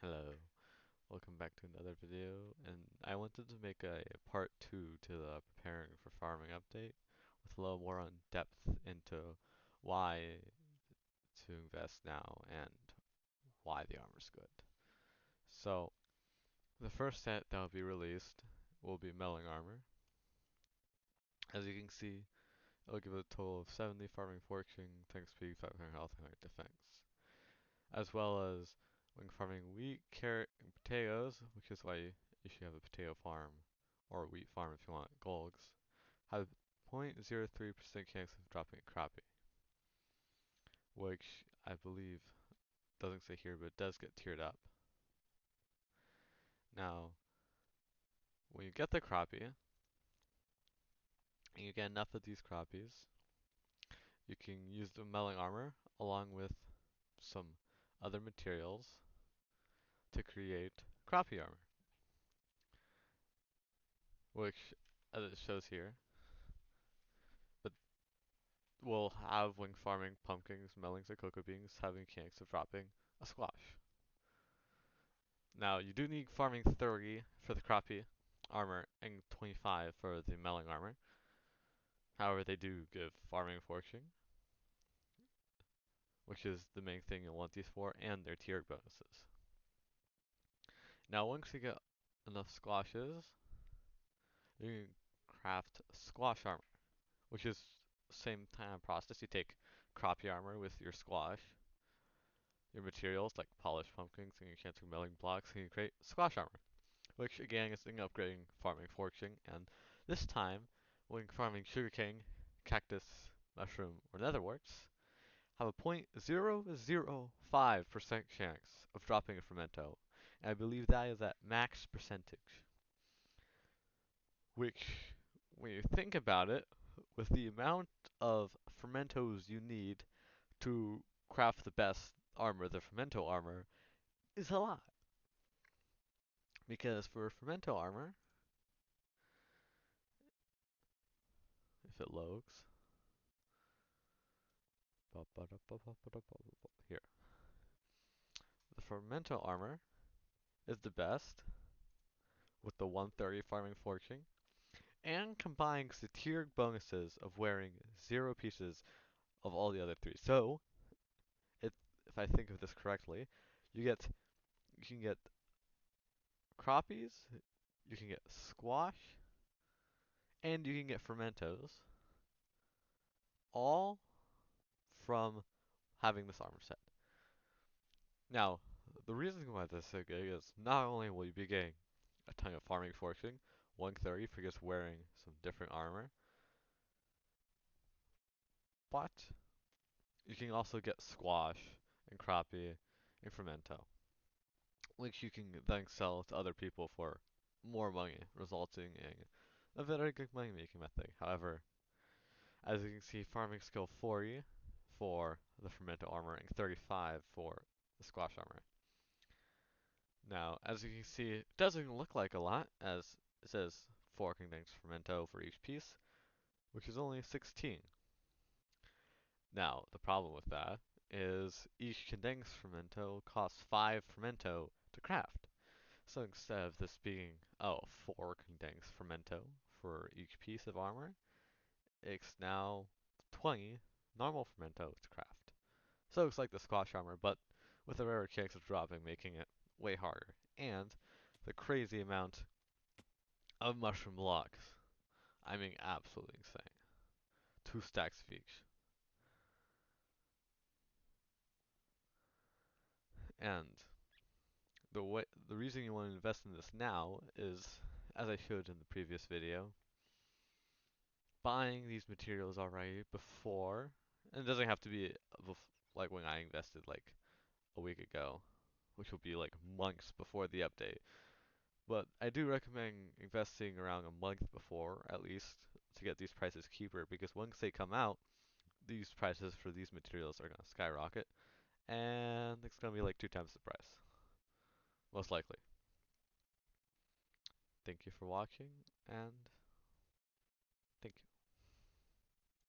Hello, welcome back to another video, and I wanted to make a part 2 to the preparing for farming update with a little more on depth into why to invest now and why the armor's good. So, the first set that will be released will be Melling Armor. As you can see, it'll give it a total of 70 farming fortune, tank speed, 500 health, and 100 defense. As well as when farming wheat, carrot, and potatoes, which is why you should have a potato farm or a wheat farm if you want golds, have 0.03% chance of dropping a crappie, which I believe doesn't say here, but it does get tiered up. Now, when you get the crappie, and you get enough of these crappies, you can use the melting armor along with some other materials to create crappie armor, which, as it shows here, but will have when farming pumpkins, melons, or cocoa beans having a chance of dropping a squash. Now, you do need farming 30 for the crappie armor and 25 for the melon armor. However, they do give farming fortune, which is the main thing you'll want these for, and their tiered bonuses. Now, once you get enough squashes, you can craft squash armor, which is the same kind of process. You take crappie armor with your squash, your materials like polished pumpkins and your chance of melting blocks, and you create squash armor, which again is an upgrading farming fortune. And this time, when farming sugarcane, cactus, mushroom, or netherworts, have a 0.005% chance of dropping a fermento, and I believe that is at max percentage. Which, when you think about it, with the amount of fermentos you need to craft the best armor, the fermento armor, is a lot. Because for fermento armor, if it loads, here, the fermento armor is the best with the 130 farming fortune and combines the tiered bonuses of wearing 0 pieces of all the other 3. So, it, if I think of this correctly, you get you can get crappies, you can get squash, and you can get fermentos, all from having this armor set. Now, the reason why this is so good is not only will you be getting a ton of farming fortune, 130 for just wearing some different armor, but you can also get squash and crappie and fermento, which you can then sell to other people for more money, resulting in a very good money making method. However, as you can see, farming skill 40 for the fermento armor and 35 for the squash armor. Now, as you can see, it doesn't look like a lot, as it says 4 condensed fermento for each piece, which is only 16. Now, the problem with that is each condensed fermento costs 5 fermento to craft. So instead of this being, 4 condensed fermento for each piece of armor, it's now 20 normal fermento to craft. So it's like the squash armor, but with a rarer chance of dropping, making it way harder. And the crazy amount of mushroom blocks. I mean, absolutely insane. 2 stacks of each. And the reason you want to invest in this now is, as I showed in the previous video, buying these materials already before, and it doesn't have to be like when I invested like a week ago, which will be like months before the update. But I do recommend investing around a month before, at least, to get these prices cheaper, because once they come out, these prices for these materials are going to skyrocket, and it's going to be like 2 times the price, most likely. Thank you for watching, and